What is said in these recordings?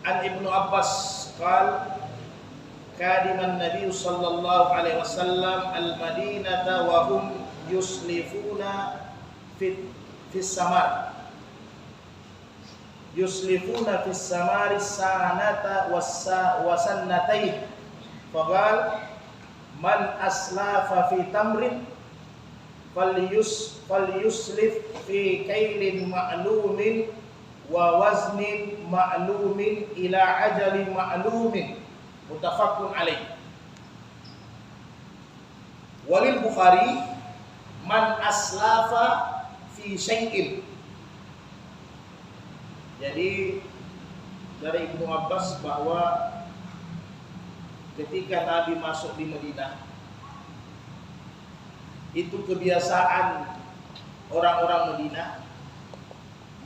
An Ibnu Abbas qala kadiman Nabi sallallahu alaihi wasallam al-Madinata wa hum yuslifuna fis samar. Yuslifuna fis samari sanata wasannatayn. Faqal man aslafa fi tamrin falyuslif fi kailin ma'lumin wa waznin ma'lumin ila ajalin ma'lumin. Muttafaqun alaih. Walil Bukhari man aslafa fi syai'in. Jadi dari Ibnu Abbas bahwa ketika Nabi masuk di Madinah, itu kebiasaan orang-orang Madinah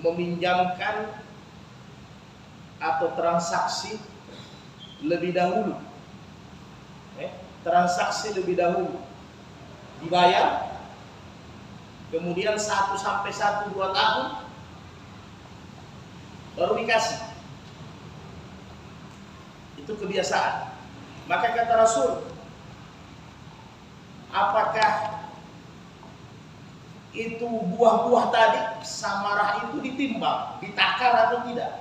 meminjamkan atau transaksi lebih dahulu. Transaksi lebih dahulu dibayar, kemudian 1 sampai 1-2 tahun baru dikasih. Itu kebiasaan. Maka kata Rasul, apakah itu buah-buah tadi samarah itu ditimbang, ditakar atau tidak?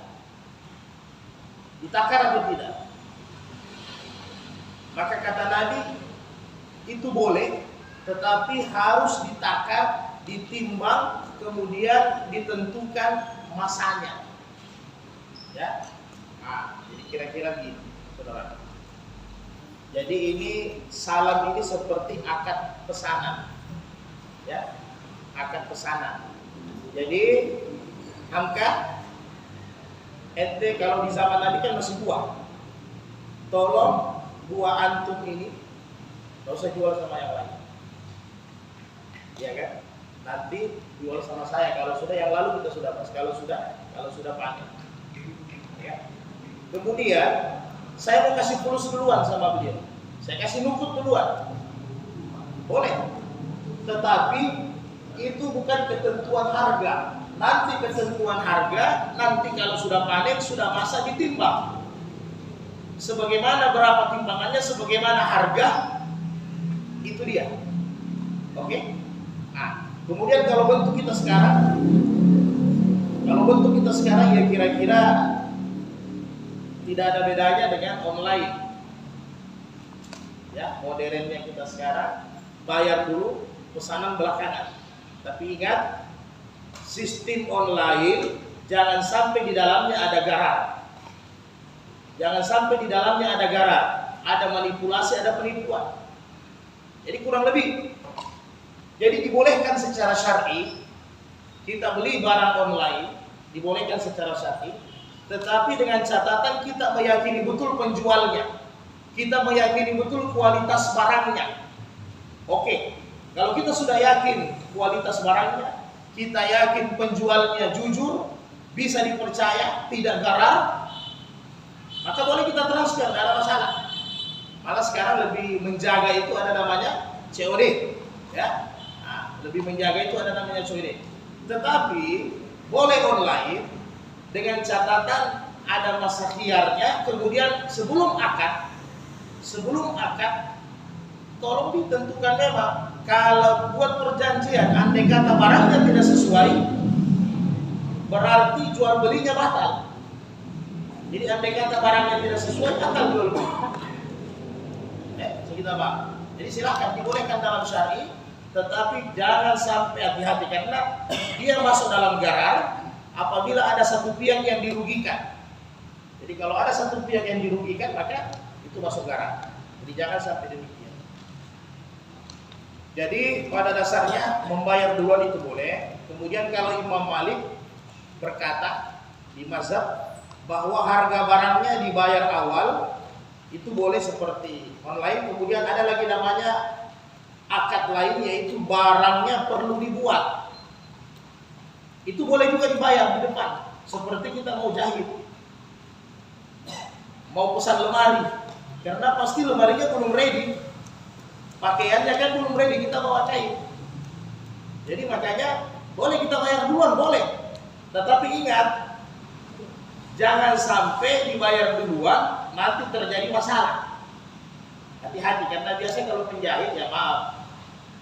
Ditakar atau tidak? Maka kata Nabi, itu boleh, tetapi harus ditakar, ditimbang, kemudian ditentukan masanya. Ya, nah, jadi kira-kira gini, saudara. Jadi ini salam ini seperti akad pesanan, ya, akad pesanan. Jadi Hamka, ente kalau di zaman Nabi kan masih buah, tolong buah antum ini nggak usah jual sama yang lain, ya kan? Nanti jual sama saya kalau sudah, yang lalu kita sudah pas, kalau sudah panen. Ya. Kemudian saya mau kasih fulus duluan sama beliau, saya kasih nukut duluan, boleh. Tetapi itu bukan ketentuan harga. Nanti ketentuan harga, nanti kalau sudah panen, sudah masa ditimbang. Sebagaimana berapa timbangannya, sebagaimana harga, itu dia. Oke? Nah, kemudian kalau bentuk kita sekarang, ya kira-kira tidak ada bedanya dengan online. Ya, modernnya kita sekarang bayar dulu, pesanan belakangan. Tapi ingat, sistem online jangan sampai di dalamnya ada garar. Jangan sampai di dalamnya ada garar, ada manipulasi, ada penipuan. Jadi kurang lebih. Jadi dibolehkan secara syar'i kita beli barang online, dibolehkan secara syar'i, tetapi dengan catatan kita meyakini betul penjualnya. Kita meyakini betul kualitas barangnya. Oke, kalau kita sudah yakin kualitas barangnya, kita yakin penjualnya jujur, bisa dipercaya, tidak garar, maka boleh kita transfer, tidak ada masalah. Malah sekarang lebih menjaga itu ada namanya COD, ya. Nah, lebih menjaga itu ada namanya COD. Tetapi boleh online dengan catatan ada masa khiyarnya. Kemudian sebelum akad, tolong ditentukan memang kalau buat perjanjian, andai kata barangnya tidak sesuai, berarti jual belinya batal. Jadi andai kata barangnya tidak sesuai, batal jual beli. Segitu Pak. Jadi silakan dibolehkan dalam syar'i, tetapi jangan sampai, hati-hati, karena dia masuk dalam garar apabila ada satu pihak yang dirugikan. Jadi kalau ada satu pihak yang dirugikan, maka itu masuk garar. Jadi jangan sampai demikian. Jadi pada dasarnya membayar duluan itu boleh. Kemudian kalau Imam Malik berkata di mazhab bahwa harga barangnya dibayar awal, itu boleh seperti online. Kemudian ada lagi namanya akad lain, yaitu barangnya perlu dibuat. Itu boleh juga dibayar di depan. Seperti kita mau jahit, mau pesan lemari, karena pasti lemarinya belum ready, pakaiannya kan belum ready, kita bawa kain. Jadi makanya boleh kita bayar duluan, boleh. Tetapi ingat, jangan sampai dibayar duluan nanti terjadi masalah. Hati-hati, karena biasa kalau penjahit, ya maaf,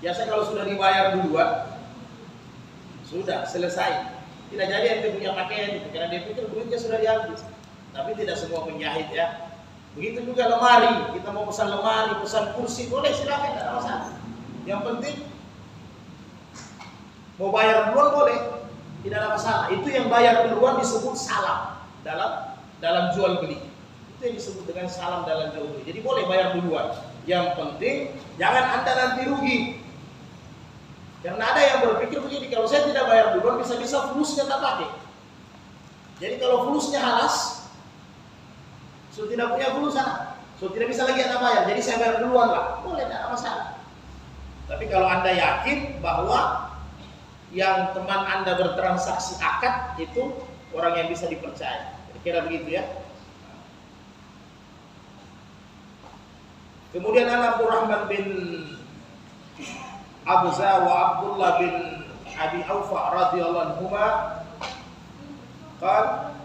biasa kalau sudah dibayar duluan sudah selesai, tidak jadi yang dia punya pakaian itu, karena dia pikir duitnya sudah diambil. Tapi tidak semua penjahit ya. Begitu juga lemari, kita mau pesan lemari, pesan kursi, boleh silakan, tidak ada masalah. Yang penting mau bayar duluan boleh, tidak ada masalah. Itu yang bayar duluan disebut salam dalam jual beli. Itu yang disebut dengan salam dalam jual beli. Jadi boleh bayar duluan. Yang penting jangan Anda nanti rugi. Karena ada yang berpikir begini, kalau saya tidak bayar duluan bisa-bisa fulusnya tak pakai. Jadi kalau fulusnya halas, so tidak punya fulus sana, so tidak bisa lagi Anda bayar. Jadi saya bayar duluan lah, boleh, tidak ada masalah. Tapi kalau Anda yakin bahwa yang teman Anda bertransaksi akad itu orang yang bisa dipercaya, kira begitu ya. Kemudian Abdurrahman bin Abza wa Abdullah bin Abi Aufa radhiyallahu anhuma qala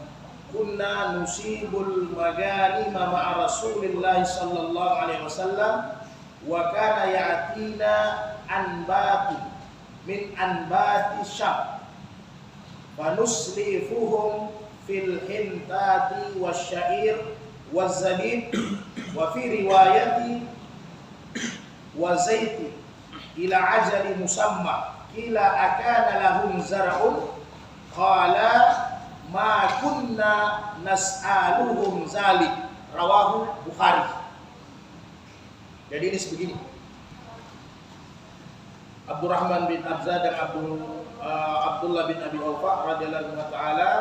kunna nusibul maganima ma'a Rasulillah sallallahu alaihi wasallam wa kana ya'tina anbatu min anbati Syam wa nuslifuhum fil hintati wasyair wazabib wa fi riwayati wa zaiti ila ajali musamma kila akana lahum zar'un qala ma kunna nas'aluhum zalik, rawahu Bukhari. Jadi ini sebegini, Abdurrahman bin Abza dan Abdullah bin Abi Aufa radhiyallahu ta'ala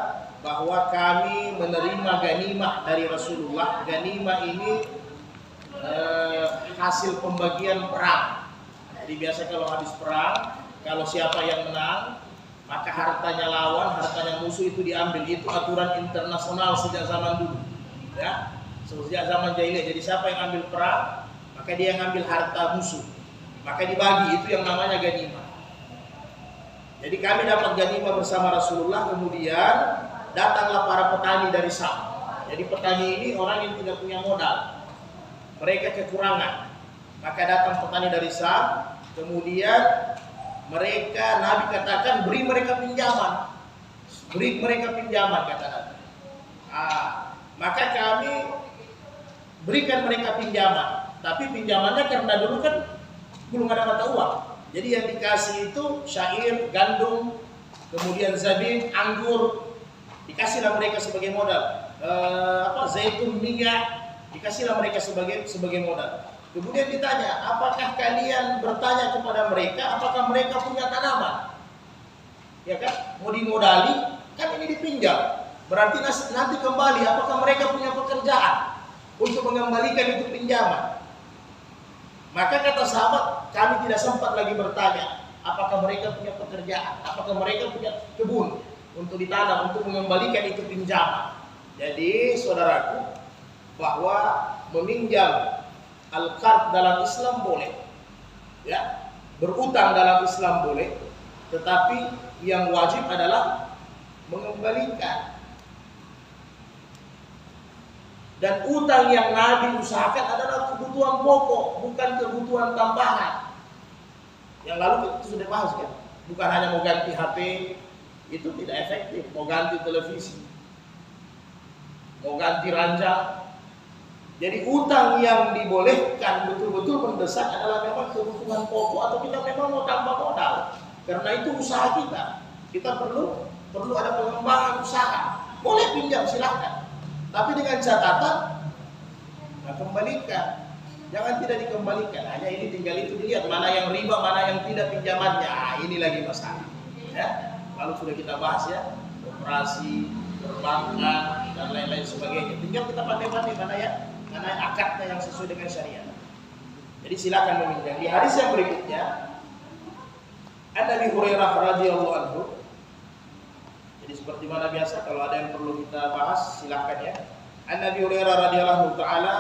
bahwa kami menerima ganimah dari Rasulullah. Ganimah ini hasil pembagian perang. Jadi biasa kalau habis perang, kalau siapa yang menang, maka hartanya lawan, hartanya musuh itu diambil. Itu aturan internasional sejak zaman dulu, ya, sejak zaman jahiliyah. Jadi siapa yang ambil perang, maka dia yang ambil harta musuh, maka dibagi. Itu yang namanya ganimah. Jadi kami dapat ganimah bersama Rasulullah. Kemudian datanglah para petani dari Syam. Jadi petani ini orang yang tidak punya modal, mereka kekurangan. Maka datang petani dari Syam. Kemudian mereka, Nabi katakan, beri mereka pinjaman, kata Nabi. Maka kami berikan mereka pinjaman, tapi pinjamannya karena dulu kan belum ada mata uang. Jadi yang dikasih itu syair, gandum, kemudian zabib, anggur, dikasihlah mereka sebagai modal. Zaitun, minyak, dikasihlah mereka sebagai modal. Kemudian ditanya, apakah kalian bertanya kepada mereka, apakah mereka punya tanaman? Ya kan, mau dimodali, kan ini dipinjam. Berarti nanti kembali, apakah mereka punya pekerjaan untuk mengembalikan itu pinjaman? Maka kata sahabat, kami tidak sempat lagi bertanya, apakah mereka punya pekerjaan, apakah mereka punya kebun untuk ditanam, untuk mengembalikan itu pinjaman. Jadi saudaraku, bahwa meminjam al-qard dalam Islam boleh, ya, berutang dalam Islam boleh, tetapi yang wajib adalah mengembalikan. Dan utang yang Nabi usahakan adalah kebutuhan pokok, bukan kebutuhan tambahan. Yang lalu itu sudah bahas kan, bukan hanya mau ganti HP, itu tidak efektif. Mau ganti televisi, mau ganti ranjang. Jadi utang yang dibolehkan betul-betul mendesak adalah memang kebutuhan pokok, atau kita memang mau tambah modal. Karena itu usaha kita. Kita perlu ada pengembangan usaha. Boleh pinjam, silahkan. Tapi dengan catatan, kembalikan. Jangan tidak dikembalikan. Hanya ini tinggal itu dilihat mana yang riba, mana yang tidak pinjamannya. Ini lagi masalah. Ya. Lalu sudah kita bahas ya, operasi, perbankan dan lain-lain sebagainya. Tinggal kita pandai-pandai mana akadnya yang sesuai dengan syariat. Jadi silakan meminjam. Di hadis yang berikutnya, Nabi Hurairah radhiyallahu anhu. Jadi seperti mana biasa, kalau ada yang perlu kita bahas, silakan ya. Nabi Hurairah radhiyallahu taala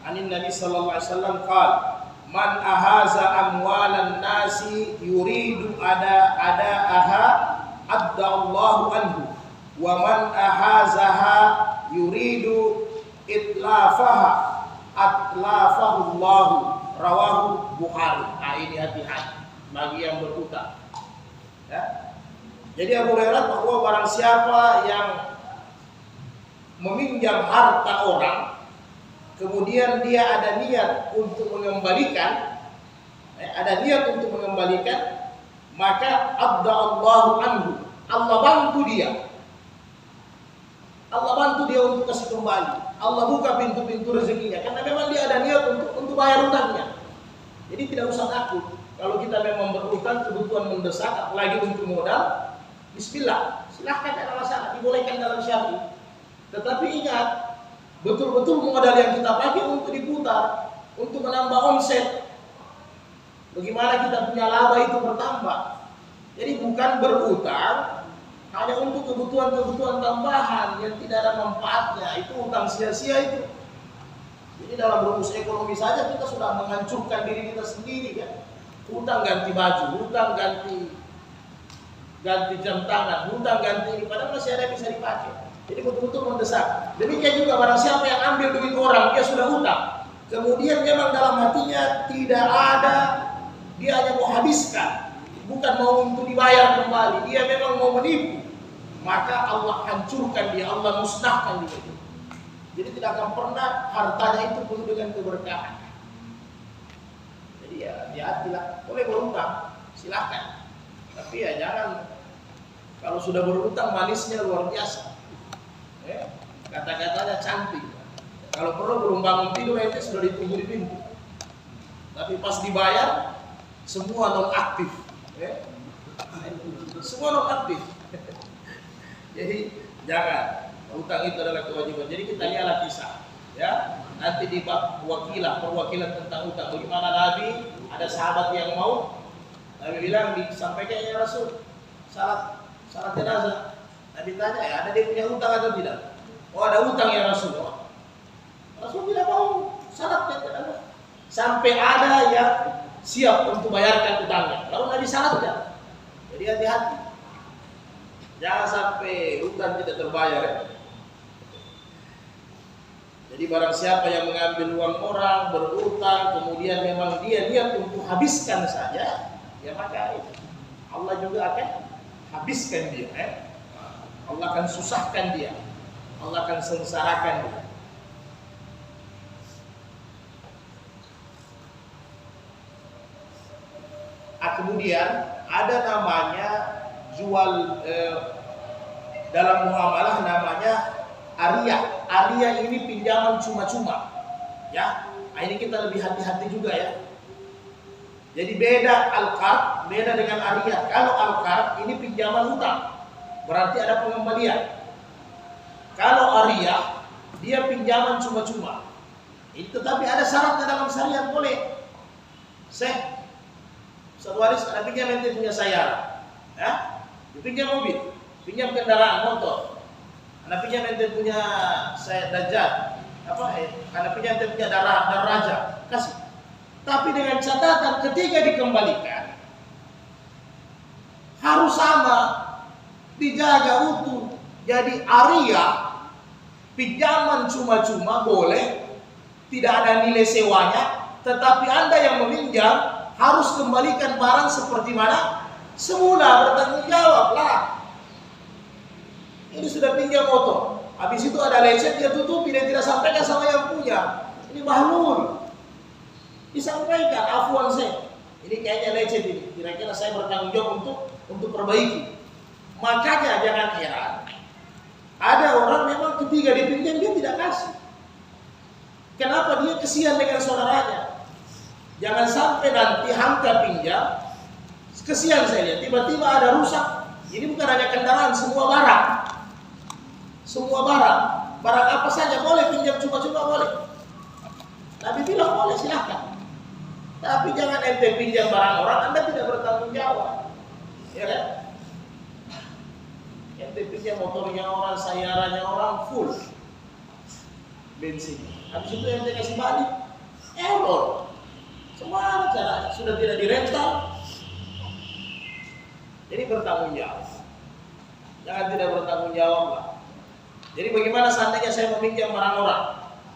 anin Nabi sallallahu alaihi wasallam qala, man ahaza amwalan nasi yuridu adaaha adda Allahu anhu, wa man ahazaha itlafaha atlafahullahu rawahu Bukhari. Nah ini hati-hati bagi yang berutang. Ya. Jadi Abu Hurairah bahwa barang siapa yang meminjam harta orang, kemudian dia ada niat untuk mengembalikan, maka abda'allahu anhu, Allah bantu dia. Allah bantu dia untuk kasih kembali. Allah buka pintu-pintu rezekinya karena memang dia ada niat untuk bayar utangnya. Jadi tidak usah takut kalau kita memang berutang kebutuhan mendesak apalagi untuk modal. Bismillah, silahkan ada masalah, dibolehkan dalam syariat. Tetapi ingat, betul-betul modal yang kita pakai untuk diputar, untuk menambah omset. Bagaimana kita punya laba itu bertambah. Jadi bukan berutang hanya untuk kebutuhan-kebutuhan tambahan yang tidak ada manfaatnya. Itu utang sia-sia itu. Jadi dalam rumus ekonomi saja kita sudah menghancurkan diri kita sendiri kan. Utang ganti baju, utang ganti jam tangan, utang ganti ini, padahal masih ada yang bisa dipakai. Jadi betul-betul mendesak. Demikian juga barang siapa yang ambil duit orang, dia sudah utang. Kemudian memang dalam hatinya tidak ada, dia hanya mau habiskan, bukan mau untuk dibayar kembali. Dia memang mau menipu. Maka Allah hancurkan dia, Allah musnahkan dia. Jadi tidak akan pernah hartanya itu penuh dengan keberkahan. Jadi ya hati-hatilah, boleh berutang, silahkan. Tapi ya jangan, kalau sudah berutang manisnya luar biasa. Kata-katanya cantik. Kalau perlu belum bangun tidur itu sudah ditunggu di pintu. Tapi pas dibayar semua non aktif. Semua non aktif. Jadi jangan, utang itu adalah kewajiban. Jadi kita lihatlah kisah, ya. Nanti di bab perwakilan tentang utang. Bagaimana Nabi, ada sahabat yang mau, Nabi bilang disampaikan ya Rasul, salat jenazah. Nabi tanya ya, ada dia punya utang atau tidak? Oh ada utang ya Rasul. Rasul tidak mau salat jenazah sampai ada yang siap untuk bayarkan utangnya. Lalu Nabi salatkan. Jadi hati-hati. Jangan sampai utang tidak terbayar ya. Jadi barang siapa yang mengambil uang orang, berutang, kemudian memang dia niat untuk habiskan saja, ya maka Allah juga akan habiskan dia. Allah akan susahkan dia. Allah akan sengsarakan dia. Kemudian ada namanya jual dalam muamalah namanya ariyah. Ariyah ini pinjaman cuma-cuma. Ya, ini kita lebih hati-hati juga ya. Jadi beda al-qard, beda dengan ariyah. Kalau al-qard ini pinjaman hutang, berarti ada pengembalian. Kalau ariyah, dia pinjaman cuma-cuma. Tetapi ada syaratnya dalam syariat boleh. Satu hari ada pinjam ente punya sayara, ya, dipinjam mobil, pinjam kendaraan motor, anda pinjam ente punya saya dajjal, anda pinjam ente punya daraja, kasih. Tapi dengan catatan ketika dikembalikan harus sama, dijaga utuh. Jadi ariyah pinjaman cuma-cuma boleh, tidak ada nilai sewanya, tetapi anda yang meminjam harus kembalikan barang seperti mana semula, bertanggung jawab lah. Ini sudah pinjam motor, habis itu ada lecet, dia tutupi, dia tidak sampaikan sama yang punya. Ini bahlul. Disampaikan, afwan saya, ini kayaknya lecet ini, kira-kira saya bertanggung jawab untuk perbaiki. Makanya jangan heran, ada orang memang ketika dipinjam dia tidak kasih. Kenapa? Dia kesian dengan saudaranya. Jangan sampai nanti hamka pinjam, kesian saya lihat, tiba-tiba ada rusak. Ini bukan hanya kendaraan, semua barang. Semua barang apa saja boleh pinjam cuma-cuma boleh. Nabi bilang boleh, silahkan. Tapi jangan ente pinjam barang orang, anda tidak bertanggung jawab. Ya kan? Ente pinjam motornya orang, sayaranya orang full bensin. Habis itu ente kasih balik, error. Semua cara sudah tidak dirental. Jadi bertanggung jawab. Jangan tidak bertanggung jawab lah. Jadi bagaimana seandainya saya meminjam barang orang,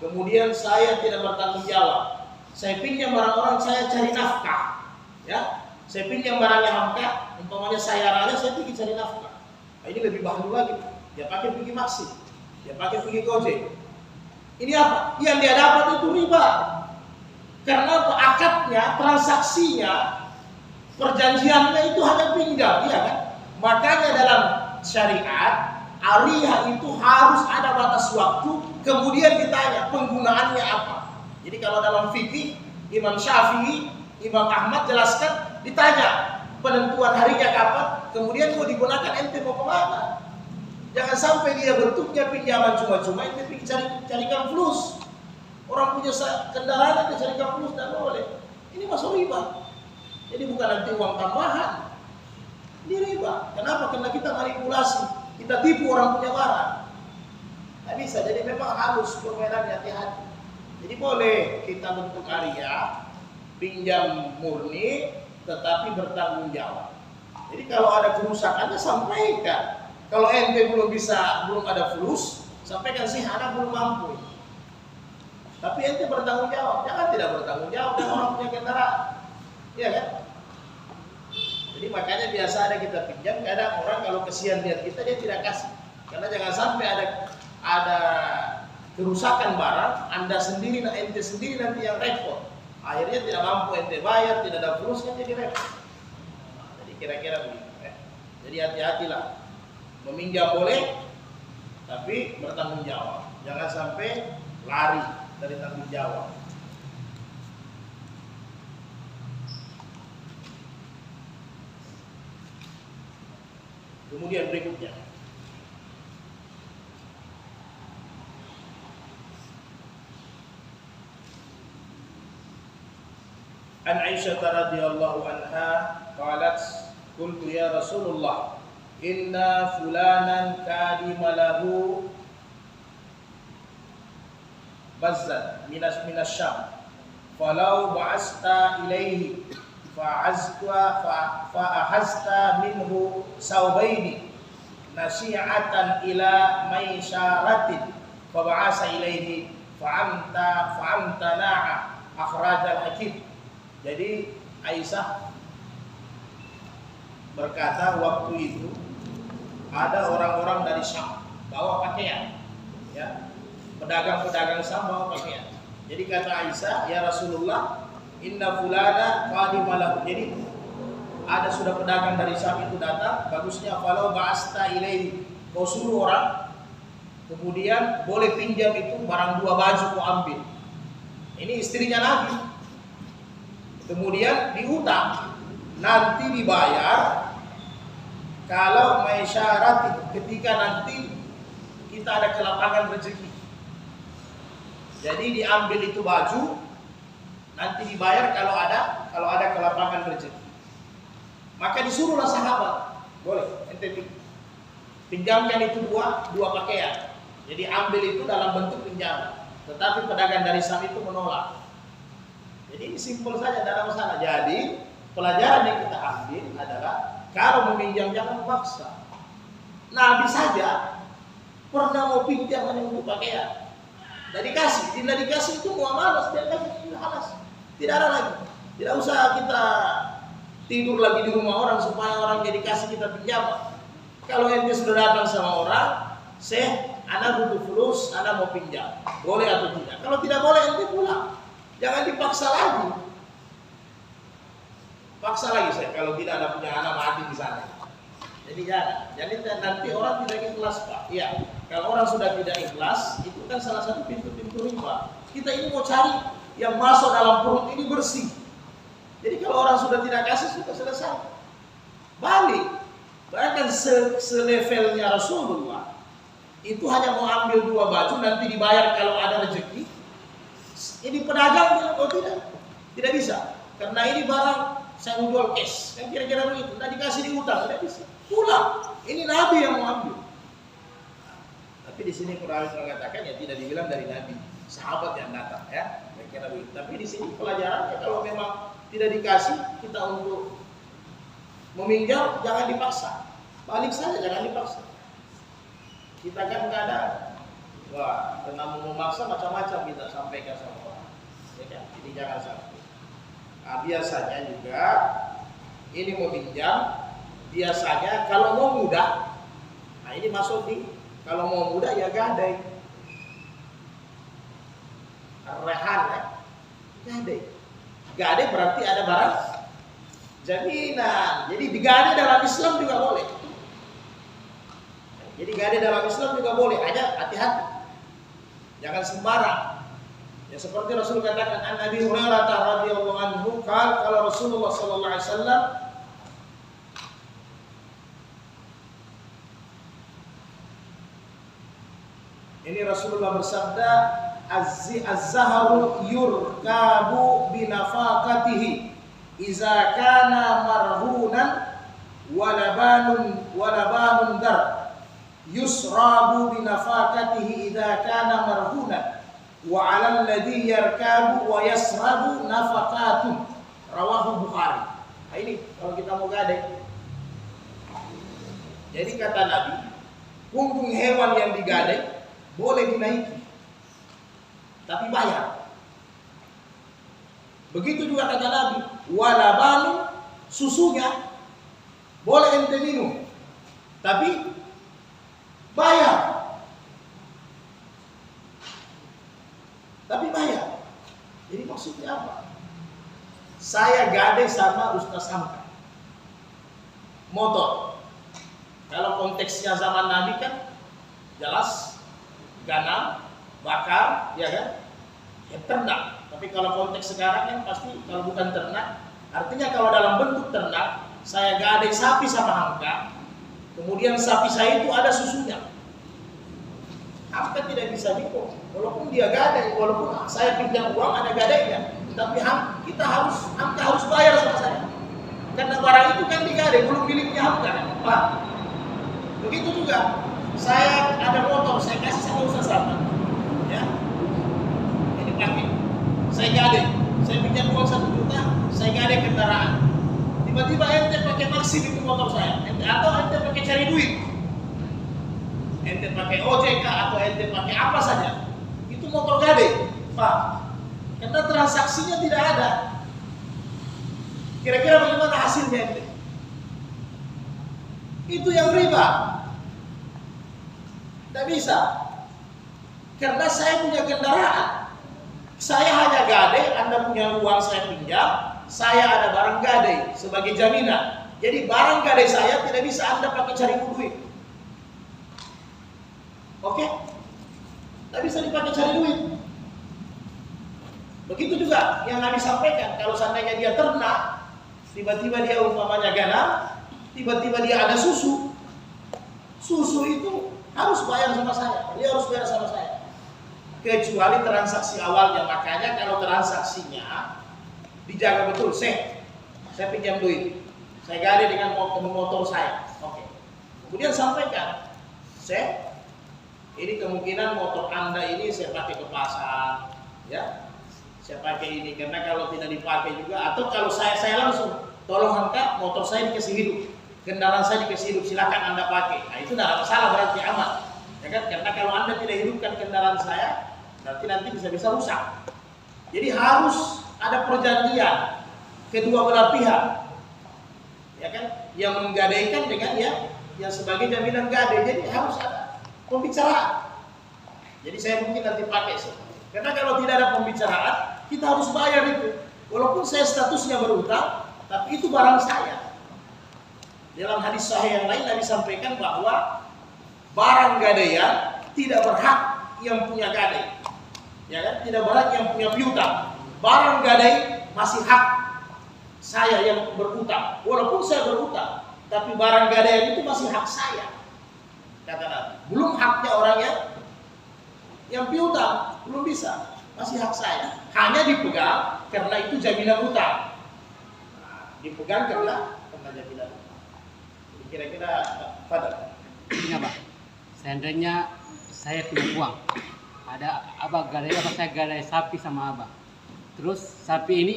kemudian saya tidak bertanggung jawab. Saya pinjam barang orang, saya cari nafkah. Ya, saya pinjam barangnya Hamka, umpamanya saya raya, saya pergi cari nafkah. Nah, ini lebih bahaya lagi. Dia pakai pergi maksi, dia pakai pergi gojek. Ini apa? Yang dia dapat itu riba. Karena akadnya, transaksinya, perjanjiannya itu hanya pinjam, ya kan? Makanya dalam syariat, ariyah itu harus ada batas waktu, kemudian ditanya penggunaannya apa. Jadi kalau dalam fikih, Imam Syafi'i, Imam Ahmad jelaskan, ditanya penentuan harinya kapan, kemudian mau digunakan, ente mau kemana? Jangan sampai dia bentuknya pinjaman cuma-cuma, ente pergi carikan flus. Orang punya kendaraan, ente carikan flus, tidak boleh. Ini masuk riba. Jadi bukan nanti uang tambahan, ini riba. Kenapa? Karena kita manipulasi, kita tipu orang punya barang. Tidak bisa, jadi memang harus permainannya hati-hati. Jadi boleh kita bentuk karya, pinjam murni, tetapi bertanggung jawab. Jadi kalau ada kerusakannya sampaikan. Kalau ente belum ada flus, sampaikan sih anak belum mampu. Tapi ente bertanggung jawab, jangan tidak bertanggung jawab dengan orang punya kendaraan. Iya kan? Jadi makanya biasa ada kita pinjam, kadang orang kalau kesian lihat kita dia tidak kasih. Karena jangan sampai ada kerusakan barang, ente sendiri nanti yang repot. Akhirnya tidak mampu ente bayar, tidak ada flus kan jadi repot. Jadi kira-kira begitu. Jadi hati-hatilah. Meminjam boleh, tapi bertanggung jawab. Jangan sampai lari dari tanggung jawab. Kemudian berikutnya, An Aisyah radhiyallahu anha qalat qultu ya Rasulullah inna fulanan kadima lahu bazzan minas Syam falau ba'asta ilaihi fa'ahazta minhu sawbaini nasi'atan ila maisyaratin faba'asa ilaihi fa'amtana'a akhrajal hakim. Jadi Aisyah berkata waktu itu ada orang-orang dari Syam bawa pakaian, ya, pedagang-pedagang Syam bawa pakaian. Jadi kata Aisyah, ya Rasulullah, inna fulana qadimalahu. Jadi ada sudah pedagang dari Syam itu datang, bagusnya falau ba'asta ilaihi, kau suruh orang, kemudian boleh pinjam itu barang 2 baju kau ambil. Ini istrinya Nabi. Kemudian diutang, nanti dibayar kalau maisyarat, ketika nanti kita ada kelapangan rezeki. Jadi diambil itu baju, nanti dibayar kalau ada kelapangan rezeki. Maka disuruhlah sahabat, boleh ente pinjamkan itu dua pakaian. Jadi ambil itu dalam bentuk pinjaman. Tetapi pedagang dari Syam itu menolak. Jadi ini simpel saja, tidak ada masalah. Jadi pelajaran yang kita ambil adalah kalau meminjam jangan memaksa. Nabi saja pernah mau pinjam hanya untuk pakaian, tidak dikasih itu muamalah, tidak kasih halas, tidak ada lagi. Tidak usah kita tidur lagi di rumah orang supaya orang jadi kasih kita pinjam. Kalau ente sudah datang sama orang, anak butuh flus, anak mau pinjam, boleh atau tidak? Kalau tidak boleh ente pulang. Jangan dipaksa lagi. Paksa lagi saya kalau tidak ada punya anak mati di sana. Jadi jangan. Jadi nanti orang tidak ikhlas, Pak. Iya. Kalau orang sudah tidak ikhlas, itu kan salah satu pintu-pintu riba. Kita ini mau cari yang masuk dalam perut ini bersih. Jadi kalau orang sudah tidak kasih, sudah selesai. Balik. Bahkan selevelnya Rasulullah itu hanya mau ambil 2 baju, nanti dibayar kalau ada rezeki. Ini pedagang bilang, oh tidak bisa, karena ini barang saya mau jual cash, kan kira-kira begitu, tidak dikasih di utang, tidak bisa, pulang. Ini Nabi yang mau ambil. Tapi di sini Quran mengatakan ya tidak dibilang dari Nabi, sahabat yang datang, ya, kira-kira begitu. Tapi di sini pelajarannya kalau memang tidak dikasih kita untuk meminjam, jangan dipaksa, balik saja, jangan dipaksa. Kita kan nggak ada Wah, karena mau memaksa macam-macam kita sampaikan sama orang. Ya kan? Jadi jangan sampai. Nah, biasanya juga ini mau pinjam, biasanya kalau mau mudah, nah ini masuk di kalau mau mudah ya gadai. Rehan ya, gadai. Gadai berarti ada barang jaminan. Jadi digadai dalam Islam juga boleh. Jadi gadai dalam Islam juga boleh. Hanya hati-hati, jangan sembarang. Ya seperti Rasul katakan, an Nabi Hurairah radhiyallahu anhu kalau Rasulullah sallallahu alaihi wasallam ini Rasulullah bersabda, az-zaharu yurkabu binafaqatihi iza kana marhunan walabanun dar yusrabu binafaqatihi idza kana marhunan wa 'alal ladzi yarkabu wa yasrabu nafaqatun, rawahu Bukhari. Nah, ini kalau kita mau gadai. Jadi kata Nabi, punggung hewan yang digadai boleh dinaiki, tapi bayar. Begitu juga kata Nabi, walabanu, susunya boleh ente minum, tapi bayar. Tapi bayar. Jadi maksudnya apa? Saya gadai sama Ustaz Hamka motor. Kalau konteksnya zaman Nabi kan jelas ganam, bakar, ya kan? Ya ternak. Tapi kalau konteks sekarang kan pasti kalau bukan ternak, artinya kalau dalam bentuk ternak, saya gadai sapi sama Hamka, kemudian sapi saya itu ada susunya. Hamka tidak bisa dipo, walaupun dia gadai, walaupun saya pinjam uang ada gadainya, tapi Hamka harus bayar sama saya. Karena barang itu kan digadai, belum miliknya Hamka kan? Pak. Begitu juga, saya ada motor, saya kasih sama Ustaz Rahman, ya, ini pakai, saya gadai, saya pinjam uang 1 juta, saya gadai kendaraan, tiba-tiba ente pakai Maxim itu motor saya, atau ente pakai cari duit, ente pakai OJK atau ente pakai apa saja, itu motor gadai, Pak, karena transaksinya tidak ada. Kira-kira bagaimana hasilnya ente? Itu yang riba. Tidak bisa. Karena saya punya kendaraan. Saya hanya gadai, Anda punya uang saya pinjam, saya ada barang gadai sebagai jaminan. Jadi barang gadai saya tidak bisa Anda pakai cari duit. Oke? Tidak bisa dipakai cari duit. Begitu juga yang Nabi sampaikan, kalau seandainya dia ternak, tiba-tiba dia umpamanya ganam, tiba-tiba dia ada susu. Susu itu harus bayar sama saya, dia harus bayar sama saya. Kecuali transaksi awalnya, makanya kalau transaksinya dijaga betul, saya pinjam duit, saya gadai dengan motor saya, oke. Kemudian sampaikan, ini kemungkinan motor Anda ini saya pakai ke pasar, ya, saya pakai ini karena kalau tidak dipakai juga, atau kalau saya langsung, tolong Hamka, motor saya dikasih hidup. Kendaraan saya dikasih hidup, silakan Anda pakai. Nah itu tidak ada masalah, berarti aman, ya kan? Karena kalau Anda tidak hidupkan kendaraan saya, berarti nanti bisa rusak. Jadi harus ada perjanjian kedua belah pihak, ya kan? Yang menggadaikan dengan yang sebagai jaminan gadai. Jadi harus ada pembicaraan. Jadi saya mungkin nanti pakai sih. Karena kalau tidak ada pembicaraan, kita harus bayar itu. Walaupun saya statusnya berutang, tapi itu barang saya. Dalam hadis sahih yang lain Nabi sampaikan bahwa barang gadaian tidak berhak yang punya gadai, ya kan? Tidak berhak yang punya piutang. Barang gadai masih hak saya yang berutang, walaupun saya berutang, tapi barang gadaian itu masih hak saya, kata Nabi. Belum haknya orang yang piutang, belum bisa, masih hak saya. Hanya dipegang karena itu jaminan utang. Dipegang karena jaminan utang. Kira-kira pada ini Abah, seandainya saya punya uang, ada Abah gadai, saya gadai sapi sama Abah, terus sapi ini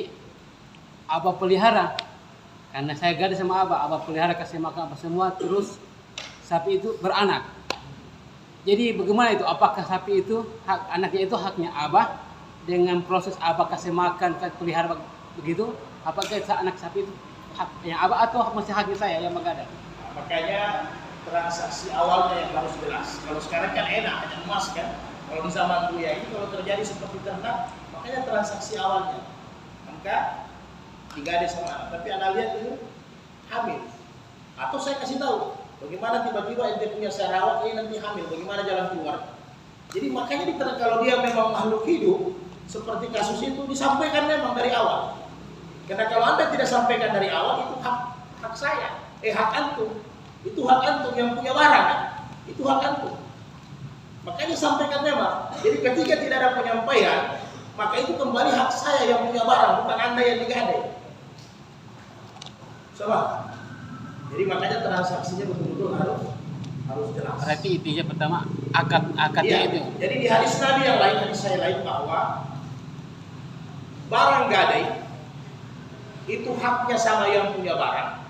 Abah pelihara, karena saya gadai sama Abah pelihara, kasih makan apa semua, terus sapi itu beranak. Jadi bagaimana itu? Apakah sapi itu hak anaknya itu haknya abah dengan proses abah kasih makan, pelihara begitu? Apakah anak sapi itu haknya abah atau masih haknya saya yang menggadang? Nah, makanya transaksi awalnya yang harus jelas. Kalau sekarang kan enak, hanya emas kan. Kalau di zaman Buya ini kalau terjadi seperti ternak, makanya transaksi awalnya. Maka digade sama anak. Tapi anak lihat ini hamil. Atau saya kasih tahu, bagaimana tiba-tiba ente punya saya rawat ini nanti hamil, bagaimana jalan keluar. Jadi makanya kalau dia memang makhluk hidup, seperti kasus itu disampaikan memang dari awal. Karena kalau Anda tidak sampaikan dari awal, itu hak saya, hak antum. Itu hak antum yang punya barang kan? Itu hak antum. Makanya sampaikan memang. Jadi ketika tidak ada penyampaian, maka itu kembali hak saya yang punya barang, bukan Anda yang digadai. Sama. Jadi makanya transaksinya betul-betul harus jelas. Berarti intinya pertama akadnya ya, itu. Jadi di hadis Nabi yang lain, hadis saya lain bahwa barang gadai itu haknya sama yang punya barang.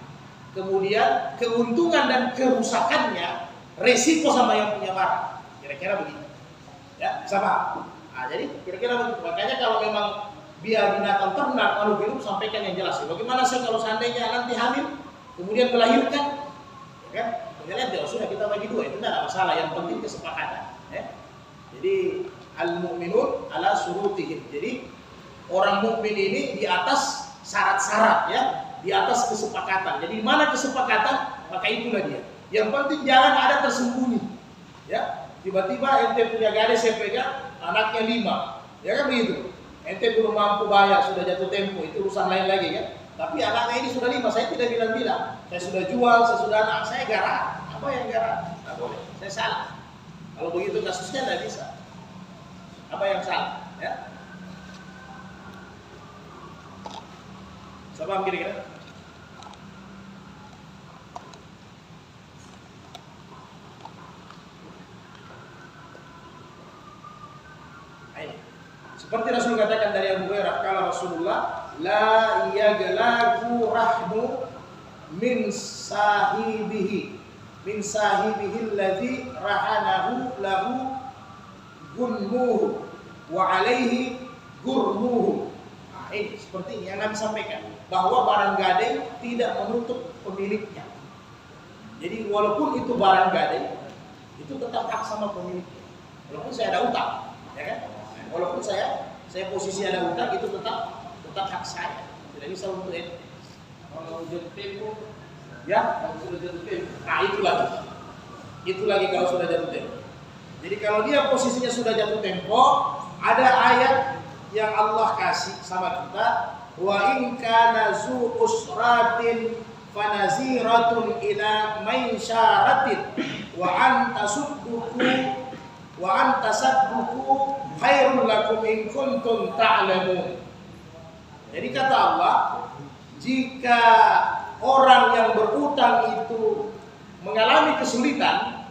Kemudian keuntungan dan kerusakannya resiko sama yang punya barang. Kira-kira begitu. Ya, sama. Nah, jadi kira-kira begitu. Makanya kalau memang biar binatang ternak kalau hidup sampaikan yang jelas. Bagaimana sih kalau seandainya nanti hamil kemudian melahirkan, ya kan? Kemudian ya sudah kita bagi dua, itu tidak ada masalah. Yang penting kesepakatan. Ya. Jadi al-mu'minun ala surutihim. Jadi orang mukmin ini di atas syarat-syarat, ya, di atas kesepakatan. Jadi mana kesepakatan, maka itulah dia. Yang penting jangan ada tersembunyi, ya. Tiba-tiba ente punya gadis saya pegang, anaknya 5, ya kan begitu. Ente belum mampu bayar, sudah jatuh tempo, itu urusan lain lagi kan. Tapi anaknya ini sudah 5, saya tidak bilang-bilang. Saya sudah jual, saya sudah anak, saya garang. Apa yang garang? Tidak boleh, saya salah. Kalau begitu kasusnya tidak bisa. Apa yang salah? Ya. Siapa kira-kira? Seperti Rasul katakan dari Abu Hurairah, kala Rasulullah, la yaglagu rahmu min sahibihi alladhi rahanahu lahu gunmuhu wa alaihi gurmuhu. Nah, ini seperti ini yang Nabi sampaikan, bahwa barang gadai tidak menutup pemiliknya. Jadi walaupun itu barang gadai, itu tetap hak sama pemiliknya. Walaupun saya ada utang, ya kan? Walaupun saya posisi ada utang, itu tetap hak saya. Tidak bisa untuk itu. Kalau jatuh tempo, ya, kalau sudah jatuh tempo. Nah, itu lagi kalau sudah jatuh tempo. Jadi kalau dia posisinya sudah jatuh tempo, ada ayat yang Allah kasih sama kita, wa in kana zu usratin fanaziratun ila maisyaratin wa antasadduku khairul lakum in kuntum ta'lamun. Jadi kata Allah, jika orang yang berutang itu mengalami kesulitan,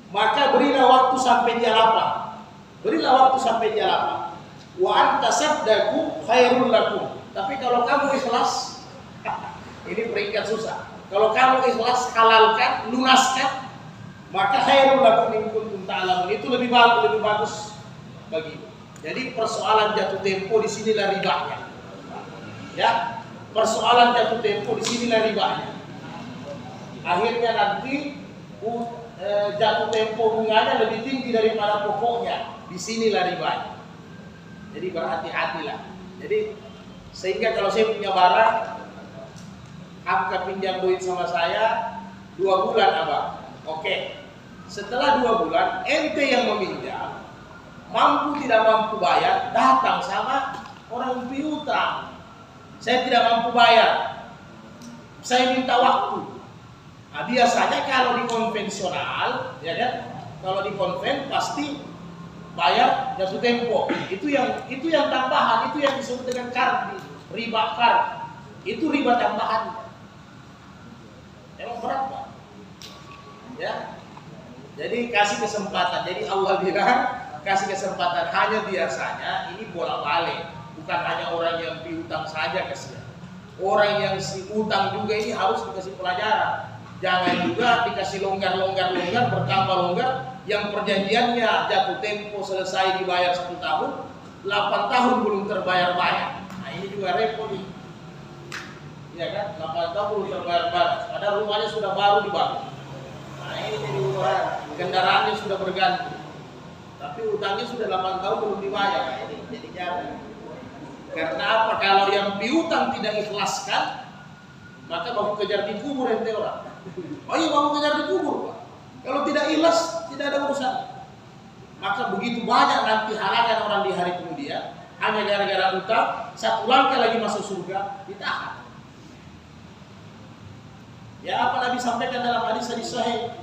maka berilah waktu sampai dia lapar. Wa antasaddaku khairul lakum. Tapi kalau kamu ikhlas, ini peringkat susah. Kalau kamu ikhlas, halalkan, lunaskan, maka khairul lakum in kuntum ta'lamun. Itu lebih bagus bagi. Jadi persoalan jatuh tempo di sinilah ribanya. Ya, persoalan jatuh tempo di sinilah ribanya. Akhirnya nanti jatuh tempo bunganya lebih tinggi daripada pokoknya. Di sinilah ribanya. Jadi berhati-hatilah. Jadi sehingga kalau saya punya barang, Abka pinjam duit sama saya 2 bulan, Abang. Oke. Setelah 2 bulan, ente yang meminjam, mampu tidak mampu bayar, datang sama orang piutang. Saya tidak mampu bayar. Saya minta waktu. Nah, biasanya kalau di konvensional, ya kan? Kalau di konven pasti bayar jatuh tempo. Itu yang tambahan, itu yang disebut dengan kardi, riba kardi. Itu riba tambahan. Emang berat, Pak? Ya. Jadi kasih kesempatan. Jadi Allah bilang kasih kesempatan. Hanya biasanya ini bolak-balik. Bukan hanya orang yang piutang saja kasihan. Orang yang si utang juga ini harus dikasih pelajaran. Jangan juga dikasih longgar, bertambah longgar, yang perjanjiannya jatuh tempo selesai dibayar 1 tahun, 8 tahun belum terbayar-bayar. Nah ini juga repot ini. Ya kan, 8 tahun belum terbayar-bayar. Padahal rumahnya sudah baru dibangun. Nah ini jadi urusan, kendaraannya sudah berganti. Tapi utangnya sudah 8 tahun belum dibayar. Nah ini jadi jangan. Karena apa? Kalau yang piutang tidak ikhlaskan, maka baru kejar dikubur ente orang. Oh iya, baru kejar dikubur, Pak. Kalau tidak ikhlas, tidak ada urusan. Maka begitu banyak nanti halangan orang di hari kemudian, hanya gara-gara utang, 1 langkah lagi masuk surga, ditahan. Ya apa Nabi sampaikan dalam hadis sahih,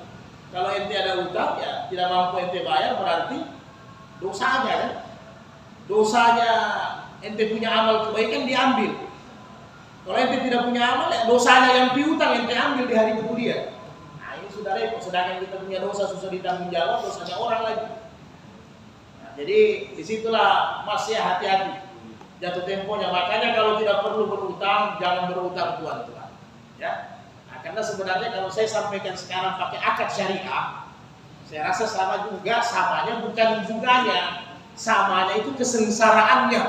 kalau ente ada utang, ya tidak mampu ente bayar, berarti dosanya kan? Dosanya ente punya amal kebaikan diambil. Kalau ente tidak punya amal, ya dosanya yang piutang ente ambil di hari kemudian. Nah ini sudah repot. Sedangkan kita punya dosa susah ditanggung jawab, dosanya orang lagi. Nah, jadi disitulah masih hati-hati jatuh temponya. Makanya kalau tidak perlu berutang, jangan berutang tuan-tuan. Ya. Karena sebenarnya kalau saya sampaikan sekarang pakai akad syariah, saya rasa sama juga, samanya bukan juganya, samanya itu kesengsaraannya.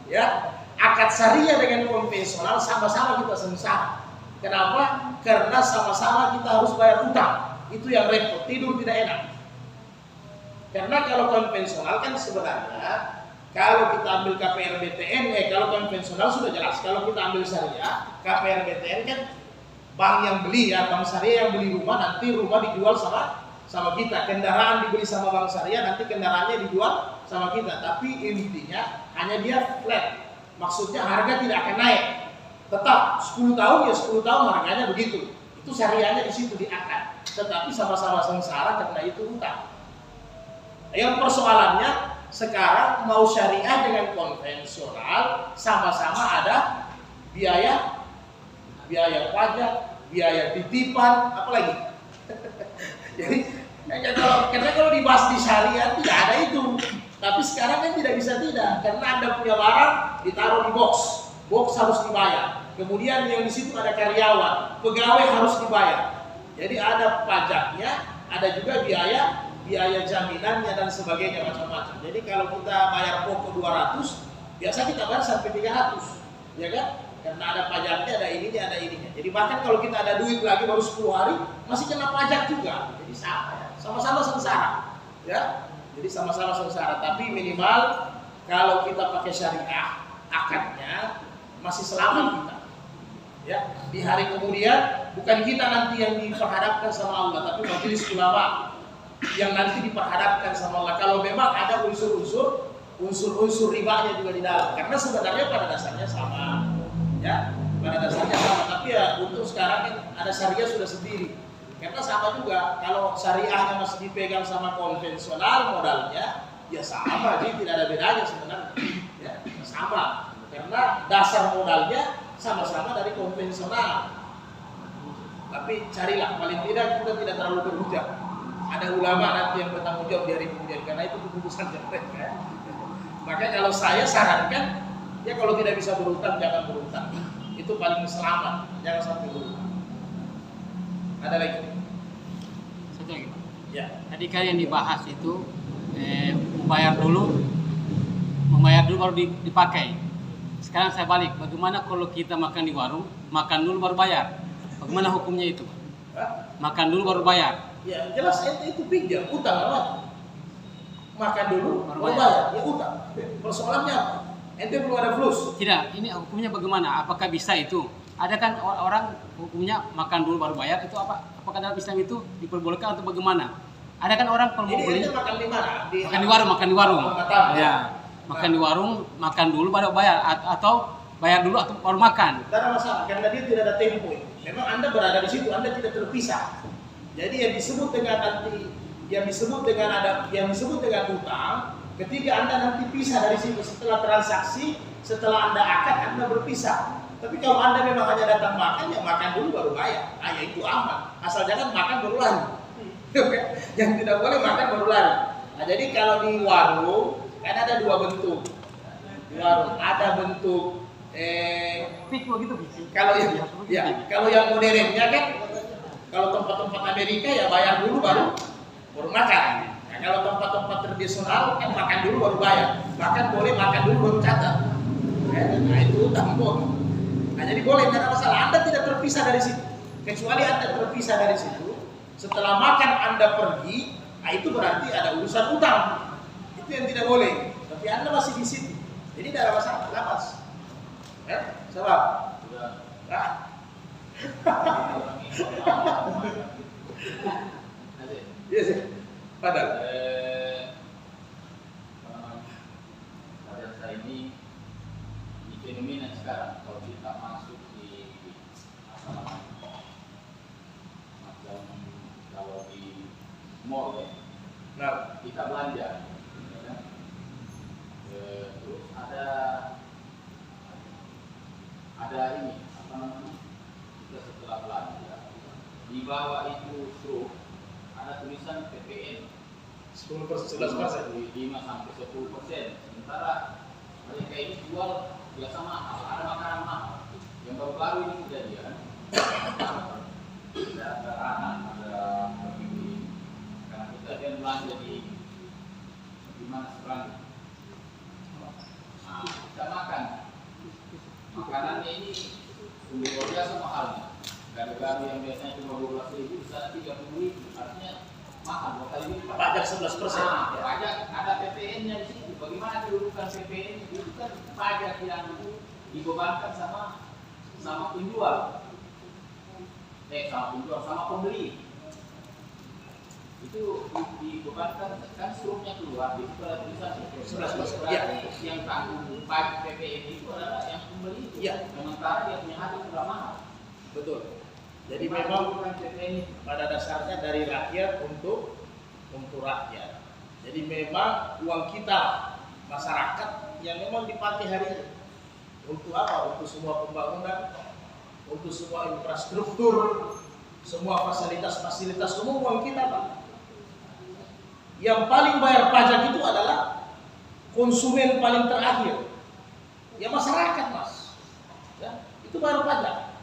Ya, akad syariah dengan konvensional sama-sama kita sengsara. Kenapa? Karena sama-sama kita harus bayar utang. Itu yang repot, tidur tidak enak. Karena kalau konvensional kan sebenarnya, kalau kita ambil KPR-BTN, kalau konvensional sudah jelas. Kalau kita ambil syariah, KPR-BTN kan bank yang beli ya, bank syariah yang beli rumah, nanti rumah dijual sama kita. Kendaraan dibeli sama bank syariah, nanti kendaraannya dijual sama kita. Tapi intinya hanya dia flat. Maksudnya harga tidak akan naik. Tetap 10 tahun ya 10 tahun harganya begitu. Itu syariahnya di situ di akad. Tetapi sama-sama sengsara karena itu utang. Yang persoalannya sekarang mau syariah dengan konvensional sama-sama ada biaya pajak, biaya titipan, apalagi. Jadi karena kalau dibahas di syariah tidak ada itu. Tapi sekarang kan tidak bisa tidak, karena Anda punya barang ditaruh di box harus dibayar. Kemudian yang di situ ada karyawan, pegawai harus dibayar. Jadi ada pajaknya, ada juga biaya jaminannya dan sebagainya macam-macam. Jadi kalau kita bayar pokok 200, biasa kita bayar sampai 300, ya kan? Karena ada pajaknya, ada ininya. Jadi bahkan kalau kita ada duit lagi baru 10 hari, masih kena pajak juga. Jadi sama-sama sengsara, ya. Jadi sama-sama sengsara. Tapi minimal kalau kita pakai syariah, akadnya masih selamat kita. Ya, di hari kemudian bukan kita nanti yang diperhadapkan sama Allah, tapi majelis ulama yang nanti diperhadapkan sama Allah. Kalau memang ada unsur ribanya juga di dalam. Karena sebenarnya pada dasarnya sama. Ya, pada dasarnya sama, tapi ya untuk sekarang kan ada syariah sudah sendiri. Karena sama juga, kalau syariahnya masih dipegang sama konvensional modalnya, ya sama, jadi tidak ada bedanya sebenarnya. Ya, sama, karena dasar modalnya sama-sama dari konvensional. Tapi carilah, paling tidak kita tidak terlalu berhujah. Ada ulama nanti yang bertanggung jawab di hari kemudian, karena itu keputusan mereka. Maka kalau saya sarankan, ya kalau tidak bisa berutang, jangan berutang. Itu paling selamat, jangan sampai berutang. Ada lagi? Satu lagi, Pak. Ya. Tadi kan yang dibahas itu membayar dulu baru dipakai. Sekarang saya balik, bagaimana kalau kita makan di warung, makan dulu baru bayar? Bagaimana hukumnya itu, Pak? Makan dulu baru bayar? Ya jelas itu pinjam, utang apa? Makan dulu baru bayar, ya utang. Persoalannya apa? Ente belum ada flus. Tidak, ini hukumnya bagaimana? Apakah bisa itu? Ada kan orang hukumnya makan dulu baru bayar, itu apa? Apakah dalam Islam itu diperbolehkan atau bagaimana? Ada kan orang kalau mau beli makan di mana? Makan di warung. Ya. Makan di warung, makan dulu baru bayar atau bayar dulu atau baru makan. Tidak ada masalah, karena dia tidak ada tempo. Memang Anda berada di situ, Anda tidak terpisah. Jadi yang disebut dengan utang, ketika Anda nanti pisah dari situ setelah transaksi, setelah Anda akad, Anda berpisah. Tapi kalau Anda memang hanya datang makan, ya makan dulu baru bayar. Ya itu aman. Asal jangan makan baru lari. Yang tidak boleh makan baru lari. Nah, jadi kalau di warung kan ada 2 bentuk. Di warung ada bentuk gitu. kalau yang modernnya kan Kalau tempat-tempat Amerika ya bayar dulu baru makan. Nah, kalau tempat-tempat tradisional kan makan dulu baru bayar. Bahkan boleh makan dulu baru catat. Nah itu utang boleh. Nah, jadi boleh, tidak ada masalah. Anda tidak terpisah dari situ. Kecuali Anda terpisah dari situ, setelah makan Anda pergi, nah itu berarti ada urusan utang. Itu yang tidak boleh. Tapi Anda masih di situ. Jadi tidak ada masalah, lapas. Sebab? Nah. Iya sih. Padahal. Pada saat ini di fenomena sekarang kalau kita masuk di apa namanya macam kalau di mall ya, Nah, kita belanja, ya kan? Terus ada ini apa namanya, kita setelah belanja di bawah itu truk ada tulisan PPN 10%, 11%. 5 sampai 10%. Sementara mereka ini jual biasa mahal, ada makanan mahal. Yang baru-baru ini kejadian, ada anak, ada pemimpin, karena kita kan belanja di mana seberang. Nah, kita makan. Makanannya ini luar biasa mahalnya. Gado-gado yang biasanya cuma 12.000, bisa 30.000, artinya mahal. Pajak 11%. Nah, pajak ada PPN-nya di situ. Bagaimana kedudukan PPN itu kan pajak yang dibebankan sama penjual, sama pembeli. Itu dibebankan kan struknya keluar di situ ada tulisan 11%. Ya. Yang tanggung pajak PPN itu adalah yang pembeli itu. Ya. Sementara dia punya harga sudah mahal. Betul. Jadi memang pada dasarnya dari rakyat untuk rakyat. Jadi memang uang kita masyarakat yang memang dipakai hari ini untuk apa? Untuk semua pembangunan, untuk semua infrastruktur, semua fasilitas umum uang kita, Pak. Yang paling bayar pajak itu adalah konsumen paling terakhir. Ya masyarakat, Mas. Ya, itu bayar pajak.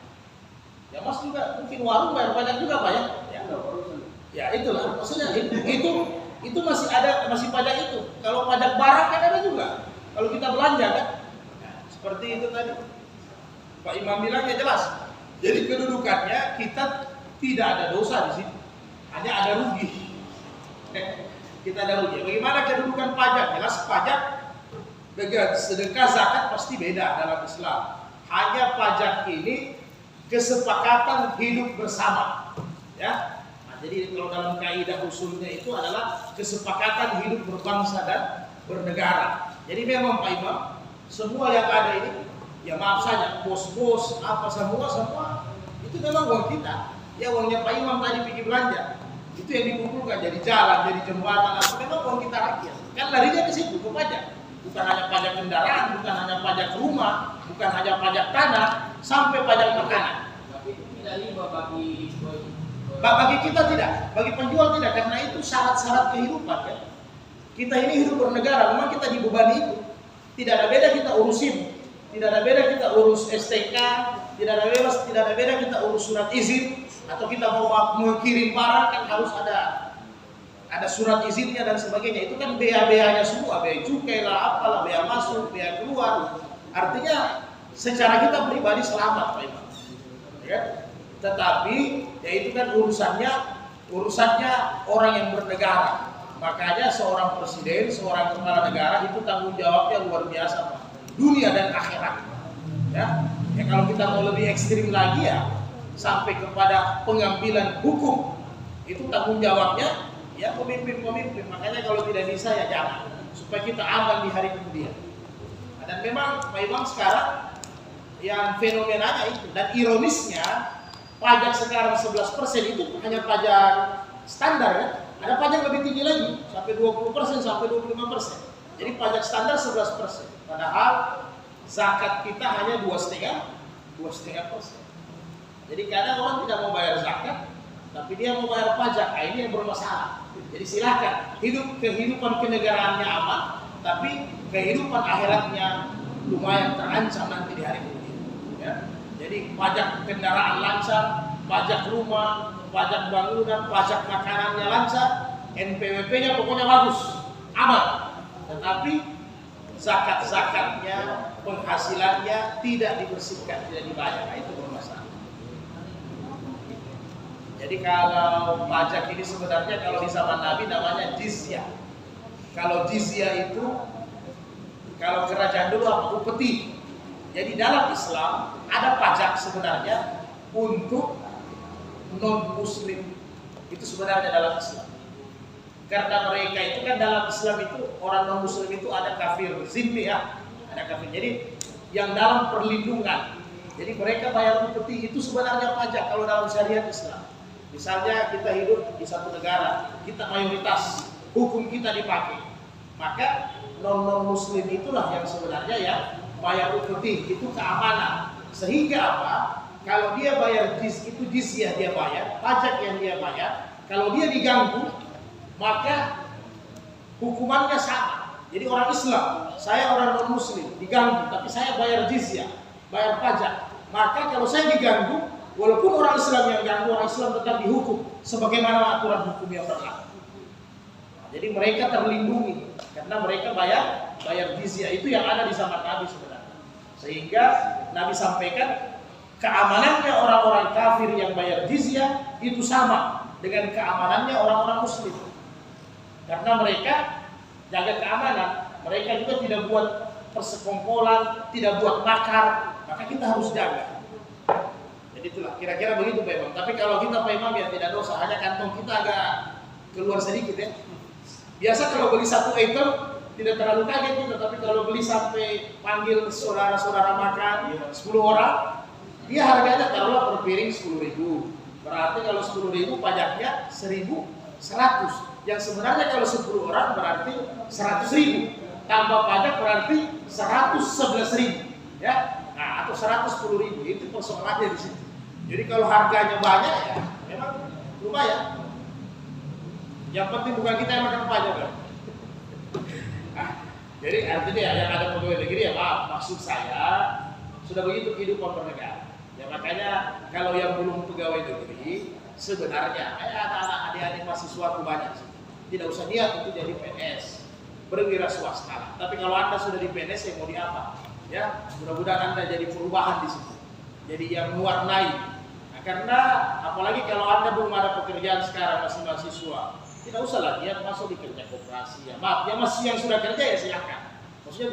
Ya Mas juga mungkin warung bayar pajak juga Pak ya? Ya itulah maksudnya itu masih pajak itu. Kalau pajak barang kan ada juga. Kalau kita belanja kan, seperti itu tadi Pak Imam bilang ya jelas. Jadi kedudukannya kita tidak ada dosa di sini, hanya ada rugi. Kita ada rugi. Bagaimana kedudukan pajak? Jelas pajak dengan sedekah zakat pasti beda dalam Islam. Hanya pajak ini kesepakatan hidup bersama, ya. Nah, jadi kalau dalam kaidah usulnya itu adalah kesepakatan hidup berbangsa dan bernegara. Jadi memang Pak Imam, semua yang ada ini, ya maaf saja, bos-bos apa semua itu memang uang kita. Ya uangnya Pak Imam tadi pergi belanja, itu yang dikumpulkan jadi jalan, jadi jembatan, apa memang uang kita rakyat. Kan larinya ke situ, ke pajak. Bukan hanya pajak kendaraan, bukan hanya pajak rumah, bukan hanya pajak tanah, sampai pajak makanan. Tapi itu tidak riba bagi kita tidak, bagi penjual tidak, karena itu syarat-syarat kehidupan kan. Kita ini hidup bernegara, memang kita dibebani itu. Tidak ada beda kita urusin, tidak ada beda kita urus STK, tidak ada beda kita urus surat izin, atau kita mau mengirim barang kan harus ada surat izinnya dan sebagainya. Itu kan bea-beanya semua, bea cukai lah, apalah, bea masuk, bea keluar. Artinya secara kita pribadi selamat Pak Imam. Ya. Tetapi ya itu kan urusannya orang yang bernegara. Makanya seorang presiden, seorang kepala negara itu tanggung jawabnya luar biasa Pak. Dunia dan akhirat. Ya. Ya kalau kita mau lebih ekstrim lagi ya sampai kepada pengambilan hukum. Itu tanggung jawabnya ya pemimpin. Makanya kalau tidak bisa ya jangan, supaya kita aman di hari kemudian. Dan memang Pak Imam sekarang yang fenomenanya itu, dan ironisnya pajak sekarang 11% itu hanya pajak standar ya. Ada pajak lebih tinggi lagi sampai 20%, sampai 25%. Jadi pajak standar 11%. Padahal zakat kita hanya 2,5%. Jadi kadang orang tidak mau bayar zakat, tapi dia mau bayar pajak. Nah, ini yang bermasalah. Jadi silakan kehidupan kenegaraannya aman, tapi kehidupan akhiratnya lumayan terancam nanti di hari kemudian. Ya. Jadi pajak kendaraan lancar, pajak rumah, pajak bangunan, pajak makanannya lancar, NPWP-nya pokoknya bagus, aman. Tetapi zakat-zakatnya, penghasilannya tidak dibersihkan, tidak dibayar. Nah, itu bermasalah. Jadi kalau pajak ini sebenarnya kalau di zaman Nabi namanya jizyah. Kalau jizyah itu kalau kerajaan dulu apa? Upeti. Jadi dalam Islam ada pajak sebenarnya untuk non-muslim. Itu sebenarnya dalam Islam. Karena mereka itu kan dalam Islam itu orang non-muslim itu ada kafir zimmi ya, ada kafir. Jadi yang dalam perlindungan. Jadi mereka bayar upeti itu sebenarnya pajak kalau dalam syariat Islam. Misalnya kita hidup di satu negara, kita mayoritas, hukum kita dipakai. Maka non-muslim itulah yang sebenarnya ya bayar upeti, itu keamanan. Sehingga apa? Kalau dia bayar itu jizyah dia bayar, pajak yang dia bayar. Kalau dia diganggu, maka hukumannya sama. Jadi orang Islam, saya orang non-muslim, diganggu, tapi saya bayar jizyah, bayar pajak. Maka kalau saya diganggu, walaupun orang Islam yang ganggu, orang Islam tetap dihukum sebagaimana aturan hukum yang berlaku. Jadi mereka terlindungi karena mereka bayar jizyah. Itu yang ada di zaman Nabi sebenarnya. Sehingga Nabi sampaikan keamanannya orang-orang kafir yang bayar jizyah itu sama dengan keamanannya orang-orang muslim. Karena mereka jaga keamanan, mereka juga tidak buat persekongkolan, tidak buat makar, maka kita harus jaga. Jadi itulah kira-kira begitu Pak Imam. Tapi kalau kita Pak Imam ya tidak dosa, hanya kantong kita agak keluar sedikit ya. Biasa kalau beli satu item tidak terlalu kaget kita, tapi kalau beli sampai panggil saudara-saudara makan 10 orang, dia harganya taruhlah per piring 10.000. Berarti kalau 10.000 pajaknya 1.100. Yang sebenarnya kalau 10 orang berarti 100.000. Tambah pajak berarti 111.000. Ya, nah atau 110.000 itu persoalannya di situ. Jadi kalau harganya banyak ya memang lumayan. Yang penting bukan kita yang makan pajak kan. Nah, jadi artinya yang ada pegawai negeri ya maaf, maksud saya sudah begitu kehidupan bernegara. Ya makanya kalau yang belum pegawai negeri sebenarnya ada anak adik-adik mahasiswa banyak sih. Tidak usah niat untuk jadi PNS, berwira swasta. Tapi kalau Anda sudah di PNS ya mau di apa? Ya, mudah-mudahan Anda jadi perubahan di situ. Jadi yang mewarnai. Nah, karena apalagi kalau Anda belum ada pekerjaan sekarang masih mahasiswa, tidak usah lah niat masuk di kerja koperasi ya. Maaf, ya masih yang sudah kerja ya silakan. Maksudnya